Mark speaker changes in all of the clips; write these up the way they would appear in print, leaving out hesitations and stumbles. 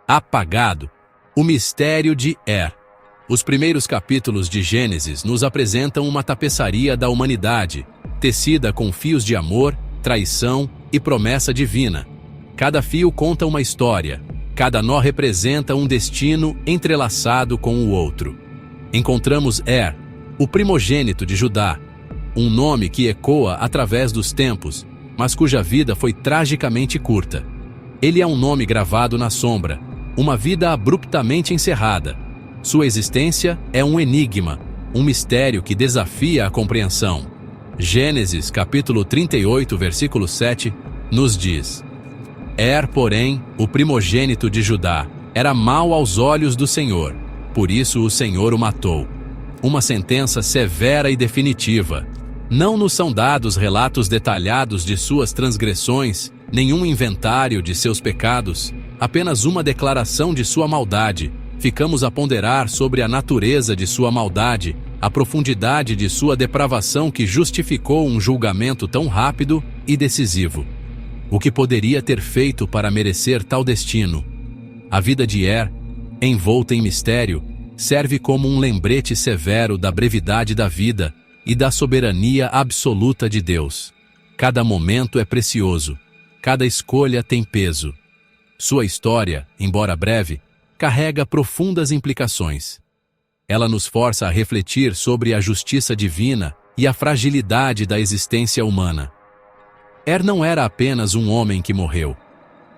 Speaker 1: Apagado. O mistério de Er. Os primeiros capítulos de Gênesis nos apresentam uma tapeçaria da humanidade, tecida com fios de amor, traição e promessa divina. Cada fio conta uma história, cada nó representa um destino entrelaçado com o outro. Encontramos Er, o primogênito de Judá, um nome que ecoa através dos tempos, mas cuja vida foi tragicamente curta. Ele é um nome gravado na sombra, uma vida abruptamente encerrada. Sua existência é um enigma, um mistério que desafia a compreensão. Gênesis capítulo 38, versículo 7, nos diz: Er, porém, o primogênito de Judá, era mau aos olhos do Senhor, por isso o Senhor o matou. Uma sentença severa e definitiva. Não nos são dados relatos detalhados de suas transgressões, nenhum inventário de seus pecados, apenas uma declaração de sua maldade. Ficamos a ponderar sobre a natureza de sua maldade, a profundidade de sua depravação que justificou um julgamento tão rápido e decisivo. O que poderia ter feito para merecer tal destino? A vida de Er, envolta em mistério, serve como um lembrete severo da brevidade da vida e da soberania absoluta de Deus. Cada momento é precioso, cada escolha tem peso. Sua história, embora breve, carrega profundas implicações. Ela nos força a refletir sobre a justiça divina e a fragilidade da existência humana. Er não era apenas um homem que morreu.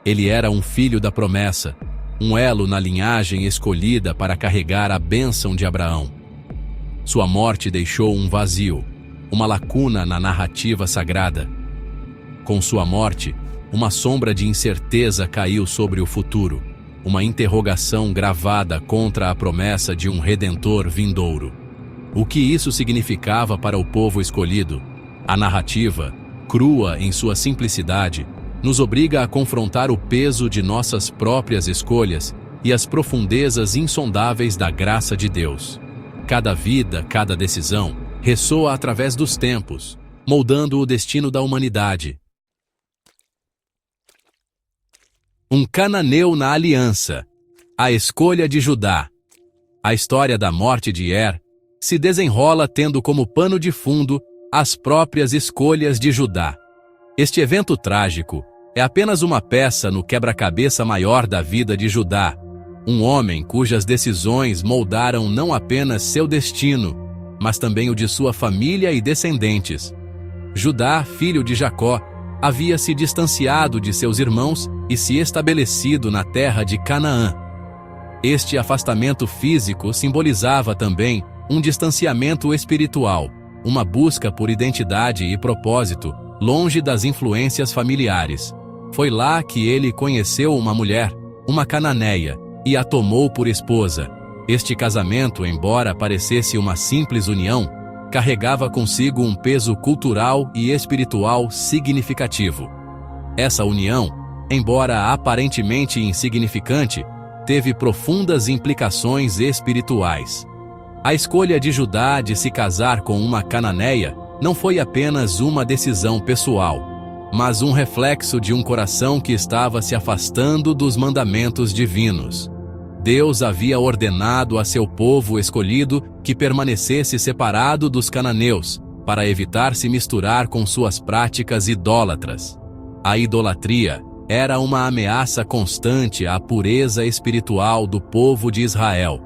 Speaker 1: Ele era um filho da promessa, um elo na linhagem escolhida para carregar a bênção de Abraão. Sua morte deixou um vazio, uma lacuna na narrativa sagrada. Com sua morte, uma sombra de incerteza caiu sobre o futuro, uma interrogação gravada contra a promessa de um Redentor vindouro. O que isso significava para o povo escolhido? A narrativa, crua em sua simplicidade, nos obriga a confrontar o peso de nossas próprias escolhas e as profundezas insondáveis da graça de Deus. Cada vida, cada decisão, ressoa através dos tempos, moldando o destino da humanidade. Um cananeu na aliança. A escolha de Judá. A história da morte de Er se desenrola tendo como pano de fundo as próprias escolhas de Judá. Este evento trágico é apenas uma peça no quebra-cabeça maior da vida de Judá, um homem cujas decisões moldaram não apenas seu destino, mas também o de sua família e descendentes. Judá, filho de Jacó, havia se distanciado de seus irmãos e se estabelecido na terra de Canaã. Este afastamento físico simbolizava também um distanciamento espiritual, uma busca por identidade e propósito, longe das influências familiares. Foi lá que ele conheceu uma mulher, uma cananeia, e a tomou por esposa. Este casamento, embora parecesse uma simples união, carregava consigo um peso cultural e espiritual significativo. Essa união, embora aparentemente insignificante, teve profundas implicações espirituais. A escolha de Judá de se casar com uma cananeia não foi apenas uma decisão pessoal, mas um reflexo de um coração que estava se afastando dos mandamentos divinos. Deus havia ordenado a seu povo escolhido que permanecesse separado dos cananeus, para evitar se misturar com suas práticas idólatras. A idolatria era uma ameaça constante à pureza espiritual do povo de Israel.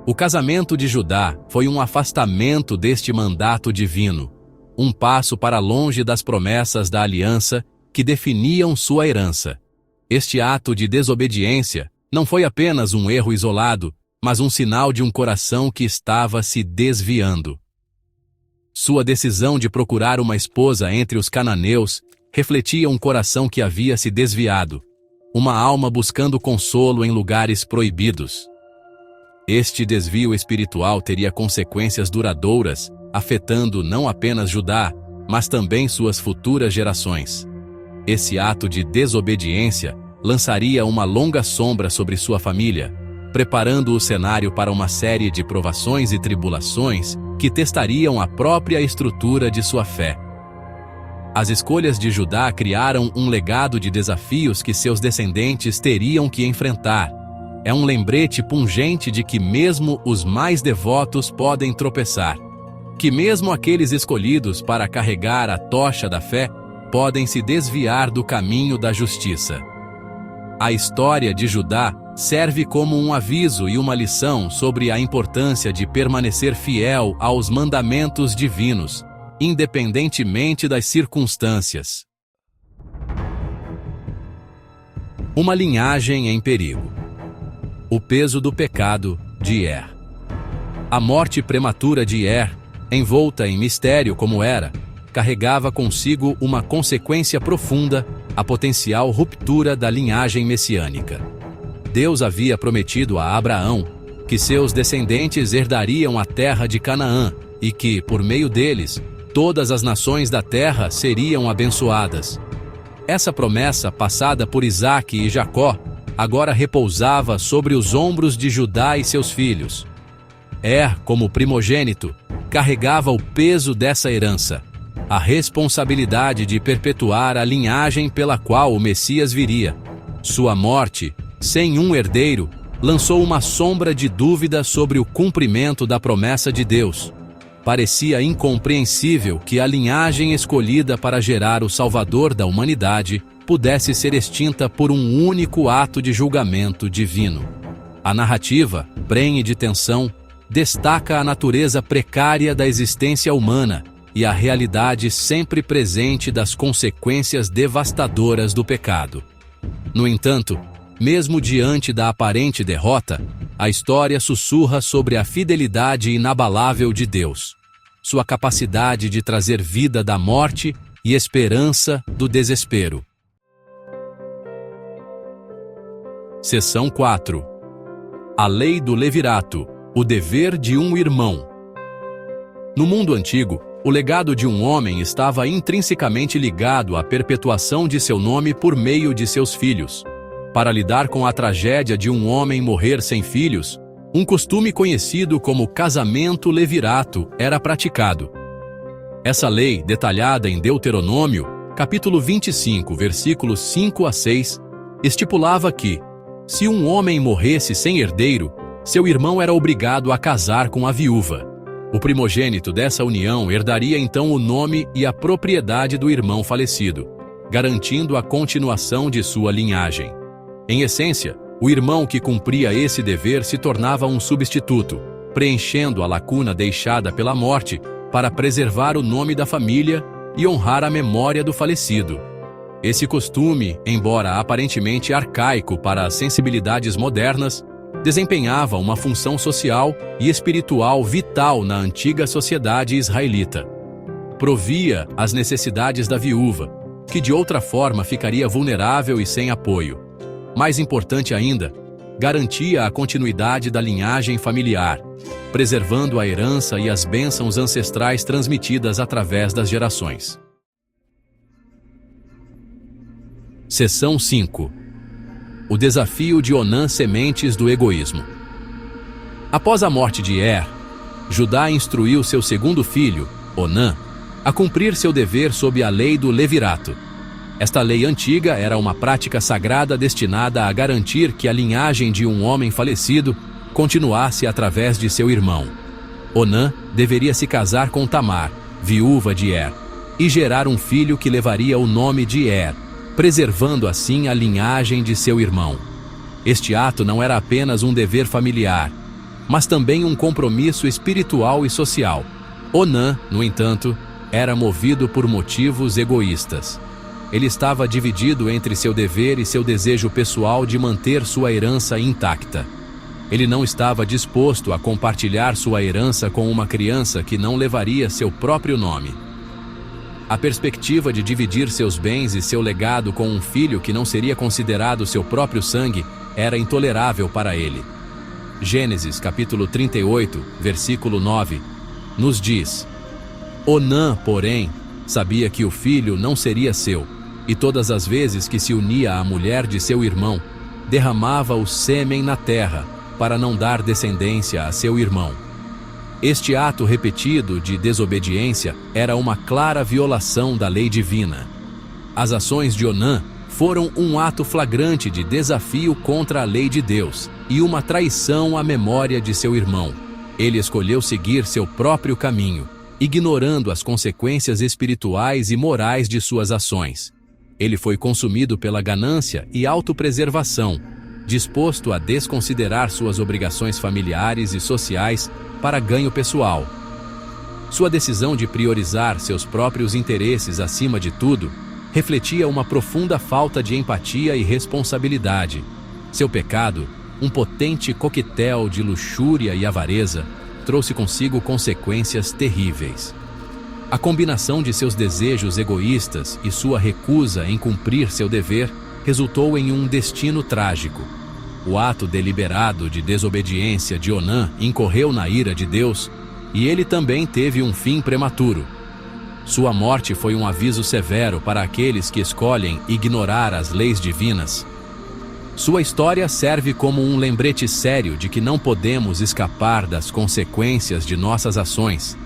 Speaker 1: O casamento de Judá foi um afastamento deste mandato divino, um passo para longe das promessas da aliança que definiam sua herança. Este ato de desobediência não foi apenas um erro isolado, mas um sinal de um coração que estava se desviando. Sua decisão de procurar uma esposa entre os cananeus refletia um coração que havia se desviado, uma alma buscando consolo em lugares proibidos. Este desvio espiritual teria consequências duradouras, afetando não apenas Judá, mas também suas futuras gerações. Esse ato de desobediência lançaria uma longa sombra sobre sua família, preparando o cenário para uma série de provações e tribulações que testariam a própria estrutura de sua fé. As escolhas de Judá criaram um legado de desafios que seus descendentes teriam que enfrentar, é um lembrete pungente de que mesmo os mais devotos podem tropeçar, que mesmo aqueles escolhidos para carregar a tocha da fé podem se desviar do caminho da justiça. A história de Judá serve como um aviso e uma lição sobre a importância de permanecer fiel aos mandamentos divinos, independentemente das circunstâncias. Uma linhagem em perigo. O peso do pecado de Er. A morte prematura de Er, envolta em mistério como era, carregava consigo uma consequência profunda, a potencial ruptura da linhagem messiânica. Deus havia prometido a Abraão que seus descendentes herdariam a terra de Canaã e que, por meio deles, todas as nações da terra seriam abençoadas. Essa promessa, passada por Isaque e Jacó, agora repousava sobre os ombros de Judá e seus filhos. Er, como primogênito, carregava o peso dessa herança, a responsabilidade de perpetuar a linhagem pela qual o Messias viria. Sua morte, sem um herdeiro, lançou uma sombra de dúvida sobre o cumprimento da promessa de Deus. Parecia incompreensível que a linhagem escolhida para gerar o Salvador da humanidade pudesse ser extinta por um único ato de julgamento divino. A narrativa, prenhe de tensão, destaca a natureza precária da existência humana e a realidade sempre presente das consequências devastadoras do pecado. No entanto, mesmo diante da aparente derrota, a história sussurra sobre a fidelidade inabalável de Deus, sua capacidade de trazer vida da morte e esperança do desespero. Seção 4. A lei do levirato, o dever de um irmão. No mundo antigo, o legado de um homem estava intrinsecamente ligado à perpetuação de seu nome por meio de seus filhos. Para lidar com a tragédia de um homem morrer sem filhos, um costume conhecido como casamento levirato era praticado. Essa lei, detalhada em Deuteronômio, capítulo 25, versículos 5 a 6, estipulava que, se um homem morresse sem herdeiro, seu irmão era obrigado a casar com a viúva. O primogênito dessa união herdaria então o nome e a propriedade do irmão falecido, garantindo a continuação de sua linhagem. Em essência, o irmão que cumpria esse dever se tornava um substituto, preenchendo a lacuna deixada pela morte para preservar o nome da família e honrar a memória do falecido. Esse costume, embora aparentemente arcaico para as sensibilidades modernas, desempenhava uma função social e espiritual vital na antiga sociedade israelita. Provia as necessidades da viúva, que de outra forma ficaria vulnerável e sem apoio. Mais importante ainda, garantia a continuidade da linhagem familiar, preservando a herança e as bênçãos ancestrais transmitidas através das gerações. Seção 5. O desafio de Onã, sementes do egoísmo. Após a morte de Er, Judá instruiu seu segundo filho, Onã, a cumprir seu dever sob a lei do levirato. Esta lei antiga era uma prática sagrada destinada a garantir que a linhagem de um homem falecido continuasse através de seu irmão. Onã deveria se casar com Tamar, viúva de Er, e gerar um filho que levaria o nome de Er, preservando assim a linhagem de seu irmão. Este ato não era apenas um dever familiar, mas também um compromisso espiritual e social. Onã, no entanto, era movido por motivos egoístas. Ele estava dividido entre seu dever e seu desejo pessoal de manter sua herança intacta. Ele não estava disposto a compartilhar sua herança com uma criança que não levaria seu próprio nome. A perspectiva de dividir seus bens e seu legado com um filho que não seria considerado seu próprio sangue era intolerável para ele. Gênesis capítulo 38, versículo 9, nos diz: Onã, porém, sabia que o filho não seria seu, e todas as vezes que se unia à mulher de seu irmão, derramava o sêmen na terra, para não dar descendência a seu irmão. Este ato repetido de desobediência era uma clara violação da lei divina. As ações de Onã foram um ato flagrante de desafio contra a lei de Deus e uma traição à memória de seu irmão. Ele escolheu seguir seu próprio caminho, ignorando as consequências espirituais e morais de suas ações. Ele foi consumido pela ganância e autopreservação, disposto a desconsiderar suas obrigações familiares e sociais para ganho pessoal. Sua decisão de priorizar seus próprios interesses acima de tudo refletia uma profunda falta de empatia e responsabilidade. Seu pecado, um potente coquetel de luxúria e avareza, trouxe consigo consequências terríveis. A combinação de seus desejos egoístas e sua recusa em cumprir seu dever resultou em um destino trágico. O ato deliberado de desobediência de Onã incorreu na ira de Deus, e ele também teve um fim prematuro. Sua morte foi um aviso severo para aqueles que escolhem ignorar as leis divinas. Sua história serve como um lembrete sério de que não podemos escapar das consequências de nossas ações,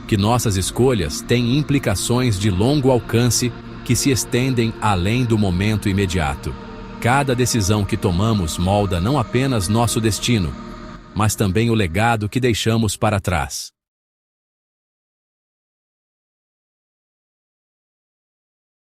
Speaker 1: que nossas escolhas têm implicações de longo alcance que se estendem além do momento imediato. Cada decisão que tomamos molda não apenas nosso destino, mas também o legado que deixamos para trás.